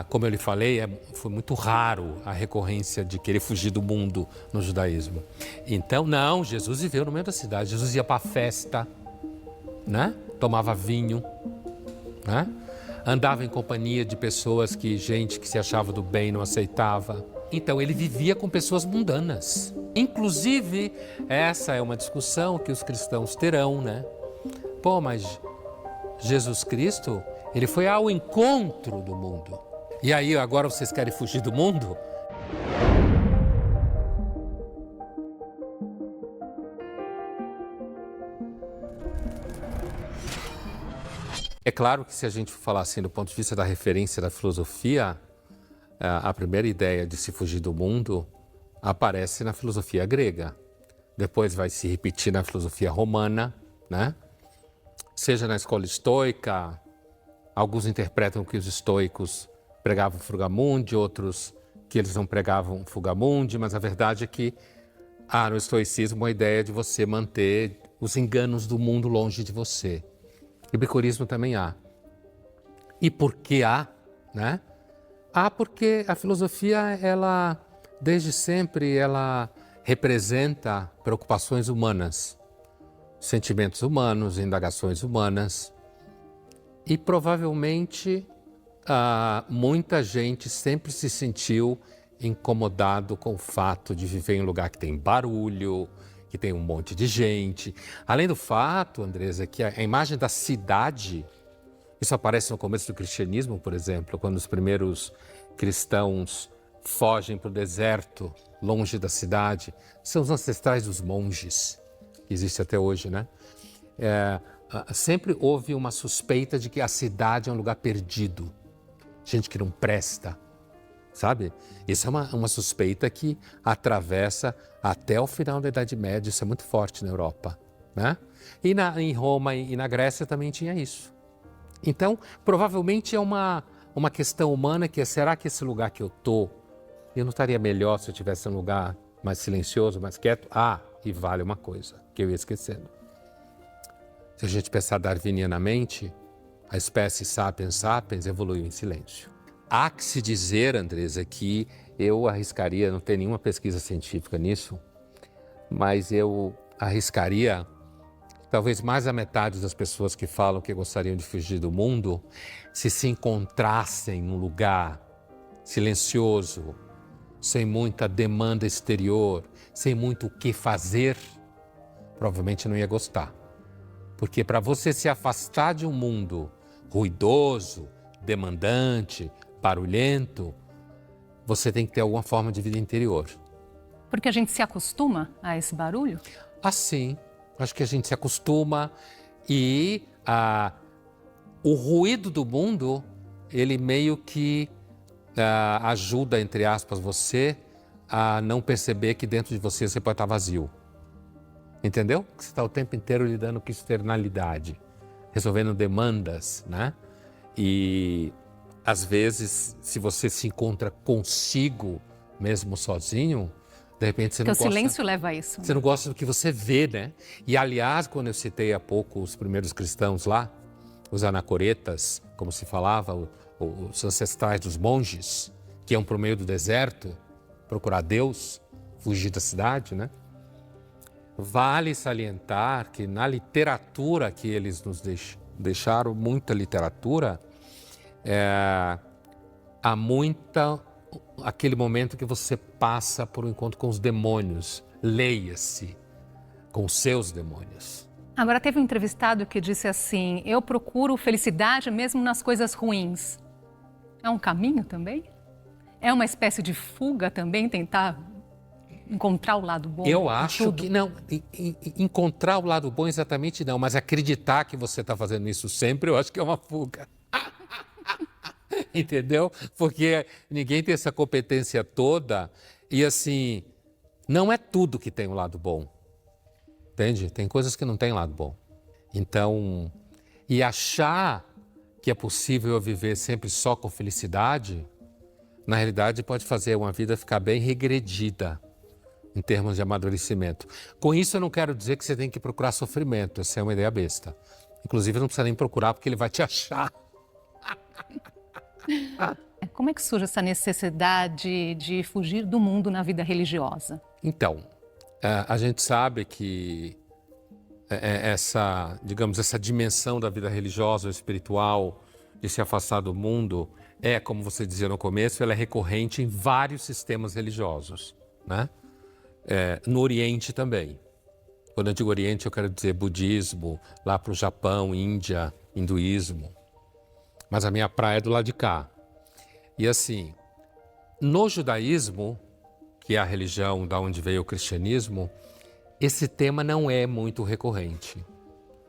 Como eu lhe falei, foi muito raro a recorrência de querer fugir do mundo no judaísmo. Então, não, Jesus viveu no meio da cidade. Jesus ia para a festa, né? Tomava vinho, né? Andava em companhia de pessoas gente que se achava do bem não aceitava. Então, ele vivia com pessoas mundanas. Inclusive, essa é uma discussão que os cristãos terão, né? Pô, mas Jesus Cristo, ele foi ao encontro do mundo. E aí, agora vocês querem fugir do mundo? É claro que se a gente falar assim do ponto de vista da referência da filosofia, a primeira ideia de se fugir do mundo aparece na filosofia grega. Depois vai se repetir na filosofia romana, né? Seja na escola estoica, alguns interpretam que os estoicos pregavam Fugamundi, outros que eles não pregavam Fugamundi, mas a verdade é que há no estoicismo a ideia de você manter os enganos do mundo longe de você. E epicurismo também há. E por que há, né? Porque a filosofia, ela, desde sempre, ela representa preocupações humanas, sentimentos humanos, indagações humanas. E provavelmente muita gente sempre se sentiu incomodado com o fato de viver em um lugar que tem barulho, que tem um monte de gente. Além do fato, Andresa, que a imagem da cidade, isso aparece no começo do cristianismo, por exemplo, quando os primeiros cristãos fogem para o deserto, longe da cidade, são os ancestrais dos monges, que existe até hoje, né? Sempre houve uma suspeita de que a cidade é um lugar perdido, gente que não presta, sabe? Isso é uma suspeita que atravessa até o final da Idade Média, isso é muito forte na Europa, né? E em Roma e na Grécia também tinha isso. Então, provavelmente é uma questão humana que é, será que esse lugar que eu não estaria melhor se eu tivesse um lugar mais silencioso, mais quieto? E vale uma coisa, que eu ia esquecendo. Se a gente pensar darwinianamente, a espécie Sapiens sapiens evoluiu em silêncio. Há que se dizer, Andresa, que eu arriscaria, não tem nenhuma pesquisa científica nisso, mas eu arriscaria, talvez mais da metade das pessoas que falam que gostariam de fugir do mundo, se encontrassem num lugar silencioso, sem muita demanda exterior, sem muito o que fazer, provavelmente não ia gostar. Porque para você se afastar de um mundo ruidoso, demandante, barulhento, você tem que ter alguma forma de vida interior. Porque a gente se acostuma a esse barulho? Sim, acho que a gente se acostuma e o ruído do mundo, ele meio que ajuda, entre aspas, você a não perceber que dentro de você pode estar vazio. Entendeu? Você está o tempo inteiro lidando com externalidade, resolvendo demandas, né? E, às vezes, se você se encontra consigo, mesmo sozinho, de repente você não gosta... Porque o silêncio leva a isso. Você não gosta do que você vê, né? E, aliás, quando eu citei há pouco os primeiros cristãos lá, os anacoretas, como se falava, os ancestrais dos monges, que iam para o meio do deserto, procurar Deus, fugir da cidade, né? Vale salientar que na literatura que eles nos deixaram, muita literatura, há aquele momento que você passa por um encontro com os demônios, leia-se com os seus demônios. Agora, teve um entrevistado que disse assim, eu procuro felicidade mesmo nas coisas ruins. É um caminho também? É uma espécie de fuga também, tentar encontrar o lado bom? Eu acho que não. Encontrar o lado bom exatamente não, mas acreditar que você está fazendo isso sempre, eu acho que é uma fuga. Entendeu? Porque ninguém tem essa competência toda e, assim, não é tudo que tem um lado bom. Entende? Tem coisas que não tem lado bom. Então, e achar que é possível eu viver sempre só com felicidade, na realidade pode fazer uma vida ficar bem regredida em termos de amadurecimento. Com isso eu não quero dizer que você tem que procurar sofrimento, essa é uma ideia besta. Inclusive não precisa nem procurar porque ele vai te achar. Como é que surge essa necessidade de fugir do mundo na vida religiosa? Então, a gente sabe que essa dimensão da vida religiosa ou espiritual, de se afastar do mundo, como você dizia no começo, ela é recorrente em vários sistemas religiosos, né? No Oriente também. Quando eu digo Oriente, eu quero dizer budismo, lá para o Japão, Índia, hinduísmo. Mas a minha praia é do lado de cá. E assim, no judaísmo, que é a religião da onde veio o cristianismo, esse tema não é muito recorrente.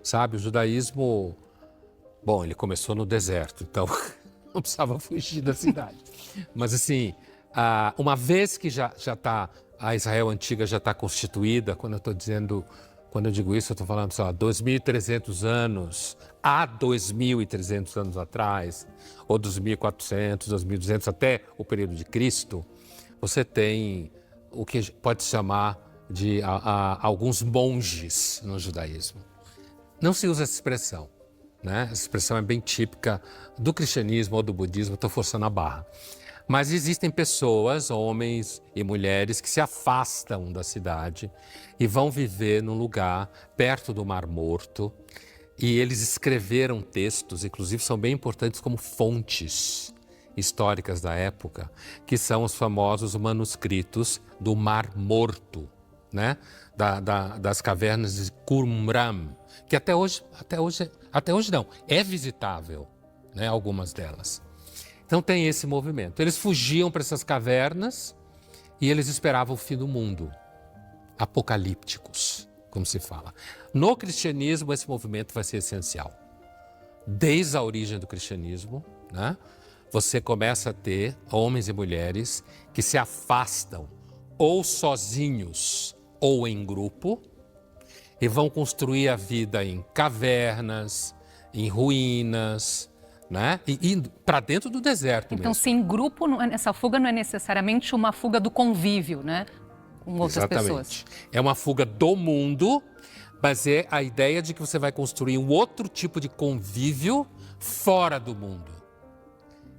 Sabe, o judaísmo, bom, ele começou no deserto, então não precisava fugir da cidade. Mas assim, uma vez que a Israel antiga já está constituída, quando eu digo isso, eu estou falando, sei lá, 2.300 anos, há 2.300 anos atrás, ou 2.400, 2.200, até o período de Cristo, você tem o que pode se chamar de alguns monges no judaísmo. Não se usa essa expressão, né? Essa expressão é bem típica do cristianismo ou do budismo, estou forçando a barra. Mas existem pessoas, homens e mulheres, que se afastam da cidade e vão viver num lugar perto do Mar Morto. E eles escreveram textos, inclusive são bem importantes como fontes históricas da época, que são os famosos manuscritos do Mar Morto, né? Das cavernas de Qumran, que até hoje não, é visitável, né? Algumas delas. Então tem esse movimento. Eles fugiam para essas cavernas e eles esperavam o fim do mundo. Apocalípticos, como se fala. No cristianismo, esse movimento vai ser essencial. Desde a origem do cristianismo, né, você começa a ter homens e mulheres que se afastam ou sozinhos ou em grupo e vão construir a vida em cavernas, em ruínas, né? E para dentro do deserto mesmo. Então, se em grupo, essa fuga não é necessariamente uma fuga do convívio, né? Com outras pessoas. É uma fuga do mundo, mas é a ideia de que você vai construir um outro tipo de convívio fora do mundo.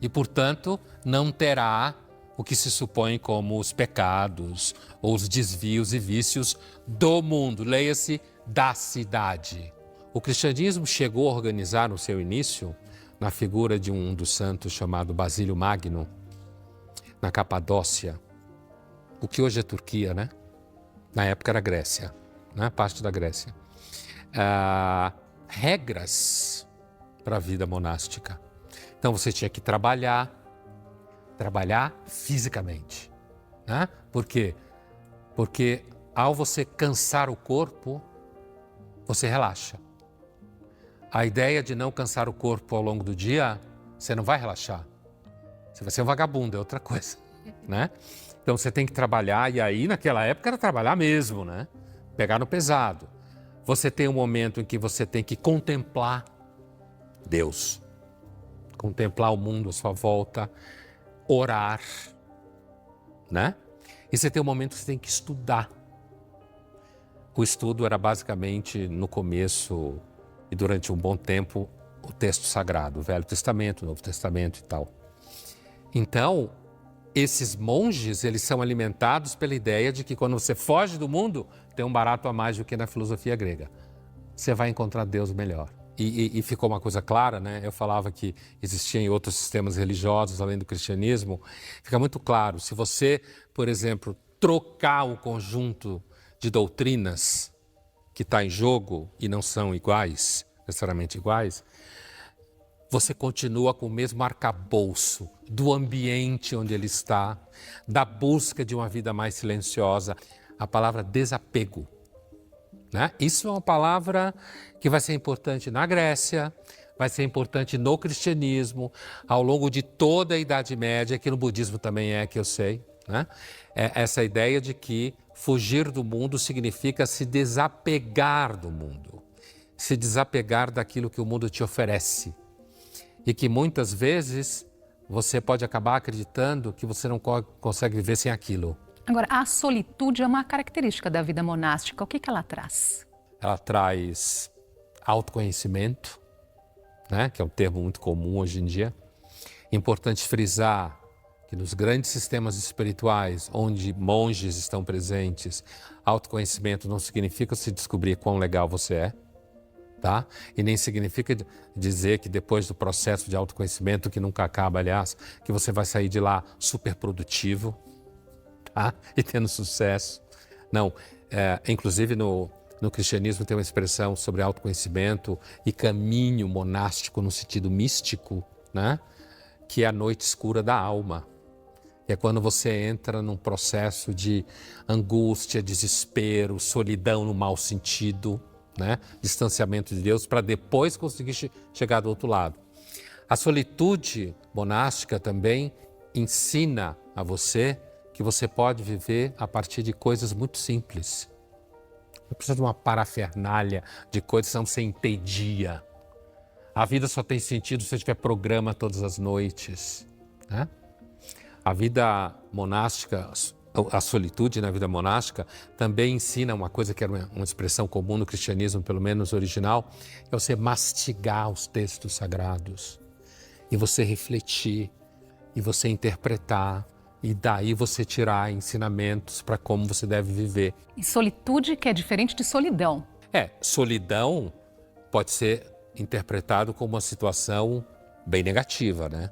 E, portanto, não terá o que se supõe como os pecados ou os desvios e vícios do mundo. Leia-se, da cidade. O cristianismo chegou a organizar no seu início na figura de um dos santos chamado Basílio Magno, na Capadócia, o que hoje é Turquia, né? Na época era Grécia, né? Parte da Grécia. Regras para a vida monástica. Então você tinha que trabalhar fisicamente, né? Por quê? Porque ao você cansar o corpo, você relaxa. A ideia de não cansar o corpo ao longo do dia, você não vai relaxar. Você vai ser um vagabundo, é outra coisa, né? Então você tem que trabalhar, e aí naquela época era trabalhar mesmo, né? Pegar no pesado. Você tem um momento em que você tem que contemplar Deus, contemplar o mundo à sua volta, orar, né? E você tem um momento que você tem que estudar. O estudo era basicamente, no começo e durante um bom tempo, o texto sagrado, o Velho Testamento, o Novo Testamento e tal. Então, esses monges, eles são alimentados pela ideia de que quando você foge do mundo, tem um barato a mais do que na filosofia grega. Você vai encontrar Deus melhor. E ficou uma coisa clara, né? Eu falava que existiam outros sistemas religiosos além do cristianismo. Fica muito claro, se você, por exemplo, trocar o conjunto de doutrinas que está em jogo e não são iguais, necessariamente iguais, você continua com o mesmo arcabouço do ambiente onde ele está, da busca de uma vida mais silenciosa. A palavra desapego, né? Isso é uma palavra que vai ser importante na Grécia, vai ser importante no cristianismo, ao longo de toda a Idade Média, que no budismo também que eu sei, né? Essa ideia de que fugir do mundo significa se desapegar do mundo, se desapegar daquilo que o mundo te oferece. E que muitas vezes você pode acabar acreditando que você não consegue viver sem aquilo. Agora, a solitude é uma característica da vida monástica. O que ela traz? Ela traz autoconhecimento, né? Que é um termo muito comum hoje em dia. Importante frisar que nos grandes sistemas espirituais, onde monges estão presentes, autoconhecimento não significa se descobrir quão legal você é, tá? E nem significa dizer que depois do processo de autoconhecimento, que nunca acaba, aliás, que você vai sair de lá super produtivo, tá? E tendo sucesso. Não, inclusive no cristianismo tem uma expressão sobre autoconhecimento e caminho monástico no sentido místico, né? Que é a noite escura da alma. É quando você entra num processo de angústia, desespero, solidão no mau sentido, né? Distanciamento de Deus, para depois conseguir chegar do outro lado. A solitude monástica também ensina a você que você pode viver a partir de coisas muito simples. Não precisa de uma parafernália de coisas que você entedia. A vida só tem sentido se você tiver programa todas as noites, né? A vida monástica, a solitude na vida monástica também ensina uma coisa que era uma expressão comum no cristianismo, pelo menos original, é você mastigar os textos sagrados e você refletir e você interpretar e daí você tirar ensinamentos para como você deve viver. E solitude que é diferente de solidão. Solidão pode ser interpretado como uma situação bem negativa, né?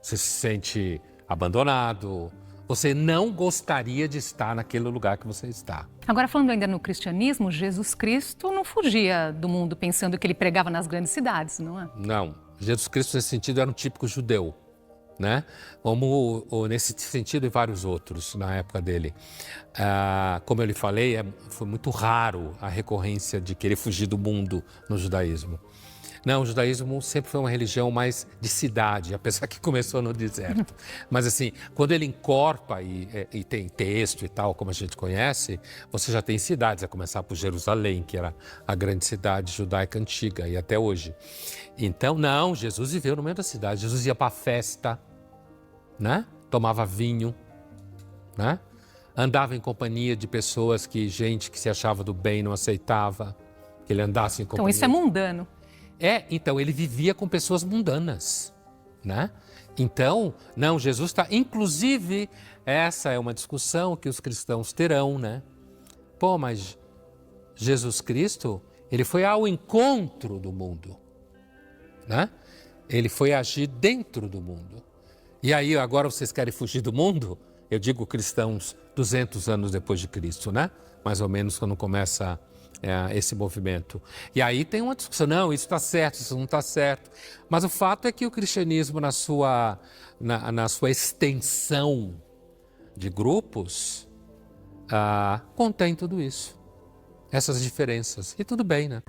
Você se sente abandonado, você não gostaria de estar naquele lugar que você está. Agora, falando ainda no cristianismo, Jesus Cristo não fugia do mundo pensando que ele pregava nas grandes cidades, não é? Não, Jesus Cristo nesse sentido era um típico judeu, né? Como nesse sentido e vários outros na época dele. Como eu lhe falei, foi muito raro a recorrência de querer fugir do mundo no judaísmo. Não, o judaísmo sempre foi uma religião mais de cidade, apesar que começou no deserto. Mas assim, quando ele encorpa e tem texto e tal, como a gente conhece, você já tem cidades, a começar por Jerusalém, que era a grande cidade judaica antiga e até hoje. Então, não, Jesus viveu no meio da cidade, Jesus ia para a festa, né? Tomava vinho, né? Andava em companhia de pessoas gente que se achava do bem não aceitava, que ele andasse em companhia. Então isso é mundano. Então ele vivia com pessoas mundanas, né? Então, não, Jesus está... Inclusive, essa é uma discussão que os cristãos terão, né? Pô, mas Jesus Cristo, ele foi ao encontro do mundo, né? Ele foi agir dentro do mundo. E aí, agora vocês querem fugir do mundo? Eu digo cristãos 200 anos depois de Cristo, né? Mais ou menos quando começa esse movimento. E aí tem uma discussão, não, isso está certo, isso não está certo. Mas o fato é que o cristianismo, na sua extensão de grupos, contém tudo isso. Essas diferenças. E tudo bem, né?